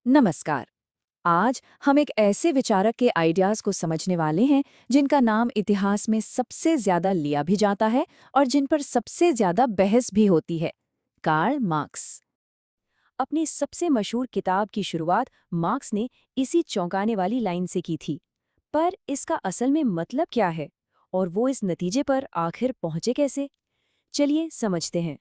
नमस्कार। आज हम एक ऐसे विचारक के आइडियाज को समझने वाले हैं जिनका नाम इतिहास में सबसे ज्यादा लिया भी जाता है और जिन पर सबसे ज्यादा बहस भी होती है। Karl Marx. अपनी सबसे मशहूर किताब की शुरुआत मार्क्स ने इसी चौंकाने वाली लाइन से की थी। पर इसका असल में मतलब क्या है और वो इस नतीजे पर आखिर पहुंचे कैसे? चलिए समझते हैं।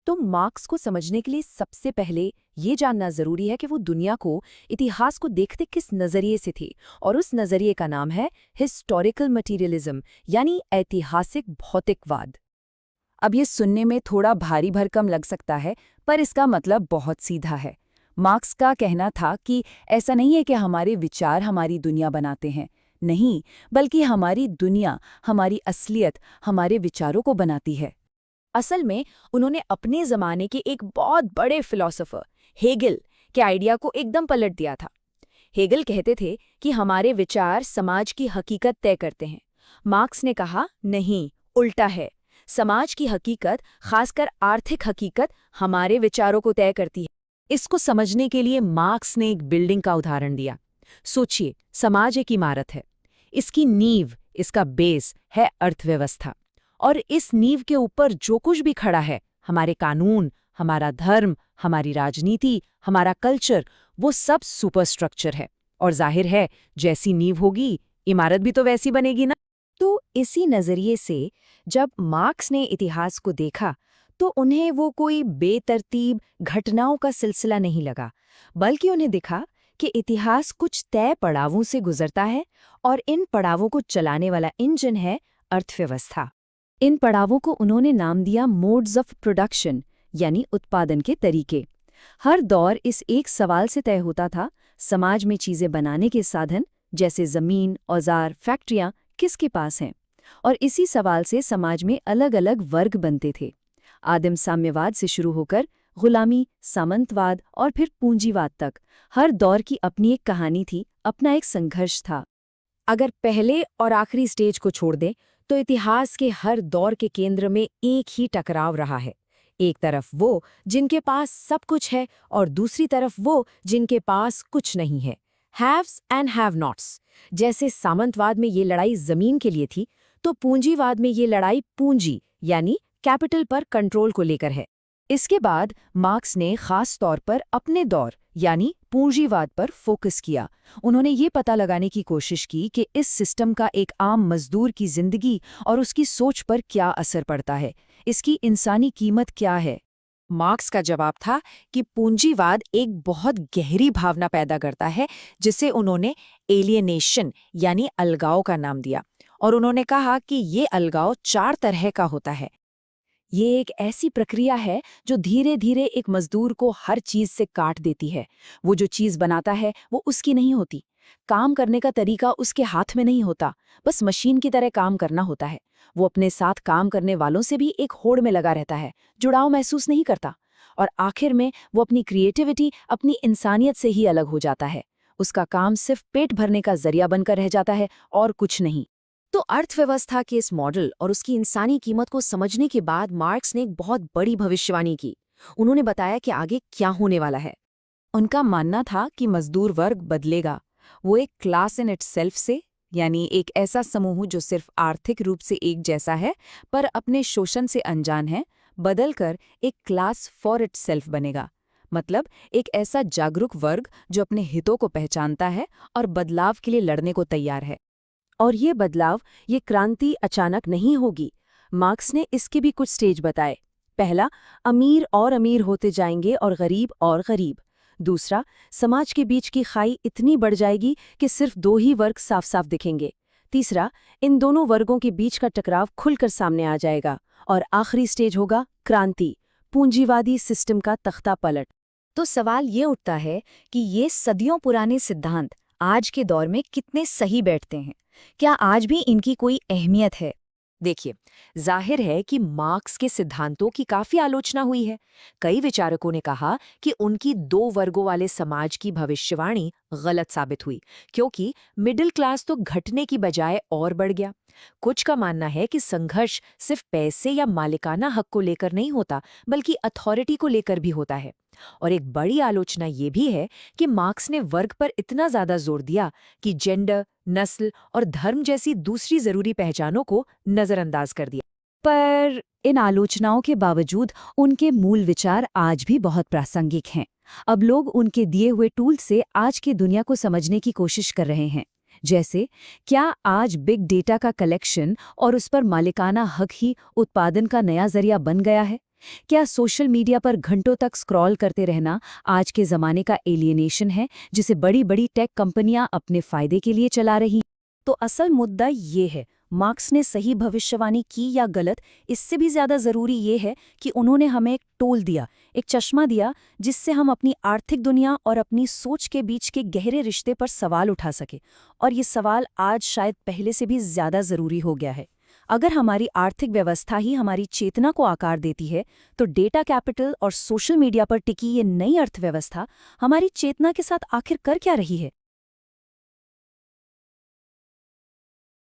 तो मार्क्स को समझने के लिए सबसे पहले ये जानना जरूरी है कि वो दुनिया को, इतिहास को देखते किस नजरिए से थे, और उस नजरिए का नाम है हिस्टोरिकल मटेरियलिज्म, यानी ऐतिहासिक भौतिकवाद। अब ये सुनने में थोड़ा भारी भरकम लग सकता है, पर इसका मतलब बहुत सीधा है। मार्क्स का कहना था कि ऐसा नहीं है कि हमारे विचार हमारी दुनिया बनाते हैं, नहीं, बल्कि हमारी दुनिया, हमारी असलियत, हमारे विचारों को बनाती है। असल में उन्होंने अपने ज़माने के एक बहुत बड़े फिलोसोफर हेगल के आइडिया को एकदम पलट दिया था। हेगल कहते थे कि हमारे विचार समाज की हकीकत तय करते हैं। मार्क्स ने कहा नहीं, उल्टा है। समाज की हकीकत, खासकर आर्थिक हकीकत, हमारे विचारों को तय करती है। इसको समझने के लिए मार्क्स ने एक बिल्डिंग का उदाहरण दिया। सोचिए, समाज एक इमारत है। इसकी नींव, इसका बेस है अर्थव्यवस्था। और इस नींव के ऊपर जो कुछ भी खड़ा है, हमारे कानून, हमारा धर्म, हमारी राजनीति, हमारा कल्चर, वो सब सुपरस्ट्रक्चर है। और जाहिर है, जैसी नींव होगी, इमारत भी तो वैसी बनेगी ना। तो इसी नजरिए से जब मार्क्स ने इतिहास को देखा, तो उन्हें वो कोई बेतरतीब घटनाओं का सिलसिला नहीं लगा, बल्कि उन्हें दिखा कि इतिहास कुछ तय पड़ावों से गुजरता है और इन पड़ावों को चलाने वाला इंजन है अर्थव्यवस्था। इन पड़ावों को उन्होंने नाम दिया मोड्स ऑफ प्रोडक्शन, यानी उत्पादन के तरीके। हर दौर इस एक सवाल से तय होता था, समाज में चीजें बनाने के साधन, जैसे जमीन, औजार, फैक्ट्रियां, किसके पास हैं? और इसी सवाल से समाज में अलग अलग वर्ग बनते थे। आदिम साम्यवाद से शुरू होकर गुलामी, सामंतवाद और फिर पूंजीवाद तक, हर दौर की अपनी एक कहानी थी, अपना एक संघर्ष था। अगर पहले और आखिरी स्टेज को छोड़ दें, तो इतिहास के हर दौर के केंद्र में एक ही टकराव रहा है। एक तरफ वो जिनके पास सब कुछ है और दूसरी तरफ वो जिनके पास कुछ नहीं है। Haves and have nots. जैसे सामंतवाद में ये लड़ाई जमीन के लिए थी, तो पूंजीवाद में ये लड़ाई पूंजी यानी कैपिटल पर कंट्रोल को लेकर है। इसके बाद मार्क्स ने खास तौर पर अपने दौर यानी पूंजीवाद पर फोकस किया। उन्होंने ये पता लगाने की कोशिश की कि इस सिस्टम का एक आम मजदूर की जिंदगी और उसकी सोच पर क्या असर पड़ता है, इसकी इंसानी कीमत क्या है। मार्क्स का जवाब था कि पूंजीवाद एक बहुत गहरी भावना पैदा करता है, जिसे उन्होंने एलियनेशन यानी अलगाव का नाम दिया। और उन्होंने कहा कि ये अलगाव 4 तरह का होता है। ये एक ऐसी प्रक्रिया है जो धीरे धीरे एक मजदूर को हर चीज से काट देती है। वो जो चीज बनाता है वो उसकी नहीं होती। काम करने का तरीका उसके हाथ में नहीं होता, बस मशीन की तरह काम करना होता है। वो अपने साथ काम करने वालों से भी एक होड़ में लगा रहता है, जुड़ाव महसूस नहीं करता। और आखिर में वो अपनी क्रिएटिविटी, अपनी इंसानियत से ही अलग हो जाता है। उसका काम सिर्फ पेट भरने का जरिया बनकर रह जाता है और कुछ नहीं। तो अर्थव्यवस्था के इस मॉडल और उसकी इंसानी कीमत को समझने के बाद मार्क्स ने एक बहुत बड़ी भविष्यवाणी की। उन्होंने बताया कि आगे क्या होने वाला है। उनका मानना था कि मजदूर वर्ग बदलेगा। वो एक क्लास इन इटसेल्फ से, यानी एक ऐसा समूह जो सिर्फ आर्थिक रूप से एक जैसा है पर अपने शोषण से अनजान है, बदलकर एक क्लास फॉर इटसेल्फ बनेगा। मतलब एक ऐसा जागरूक वर्ग जो अपने हितों को पहचानता है और बदलाव के लिए लड़ने को तैयार है। और ये बदलाव, ये क्रांति अचानक नहीं होगी। मार्क्स ने इसके भी कुछ स्टेज बताए। पहला, अमीर और अमीर होते जाएंगे और गरीब। दूसरा, समाज के बीच की खाई इतनी बढ़ जाएगी कि सिर्फ 2 ही वर्ग साफ साफ दिखेंगे। तीसरा, इन दोनों वर्गों के बीच का टकराव खुलकर सामने आ जाएगा। और आखिरी स्टेज होगा क्रांति, पूंजीवादी सिस्टम का तख्ता पलट। तो सवाल ये उठता है कि ये सदियों पुराने सिद्धांत आज के दौर में कितने सही बैठते हैं? क्या आज भी इनकी कोई अहमियत है? देखिए, जाहिर है कि मार्क्स के सिद्धांतों की काफी आलोचना हुई है। कई विचारकों ने कहा कि उनकी 2 वर्गों वाले समाज की भविष्यवाणी गलत साबित हुई, क्योंकि मिडिल क्लास तो घटने की बजाय और बढ़ गया। कुछ का मानना है कि संघर्ष सिर्फ पैसे या मालिकाना हक को लेकर नहीं होता, बल्कि अथॉरिटी को लेकर भी होता है। और एक बड़ी आलोचना ये भी है कि मार्क्स ने वर्ग पर इतना ज्यादा जोर दिया कि जेंडर, नस्ल और धर्म जैसी दूसरी जरूरी पहचानों को नजरअंदाज कर दिया। पर इन आलोचनाओं के बावजूद उनके मूल विचार आज भी बहुत प्रासंगिक हैं। अब लोग उनके दिए हुए टूल से आज की दुनिया को समझने की कोशिश कर रहे हैं। जैसे, क्या आज बिग डेटा का कलेक्शन और उस पर मालिकाना हक ही उत्पादन का नया जरिया बन गया है? क्या सोशल मीडिया पर घंटों तक स्क्रॉल करते रहना आज के जमाने का एलियनेशन है, जिसे बड़ी बड़ी टेक कंपनियां अपने फायदे के लिए चला रही हैं? तो असल मुद्दा ये है, मार्क्स ने सही भविष्यवाणी की या गलत, इससे भी ज्यादा जरूरी ये है कि उन्होंने हमें एक टूल दिया, एक चश्मा दिया, जिससे हम अपनी आर्थिक दुनिया और अपनी सोच के बीच के गहरे रिश्ते पर सवाल उठा सके। और ये सवाल आज शायद पहले से भी ज्यादा जरूरी हो गया है। अगर हमारी आर्थिक व्यवस्था ही हमारी चेतना को आकार देती है, तो डेटा कैपिटल और सोशल मीडिया पर टिकी ये नई अर्थव्यवस्था हमारी चेतना के साथ आखिर कर क्या रही है?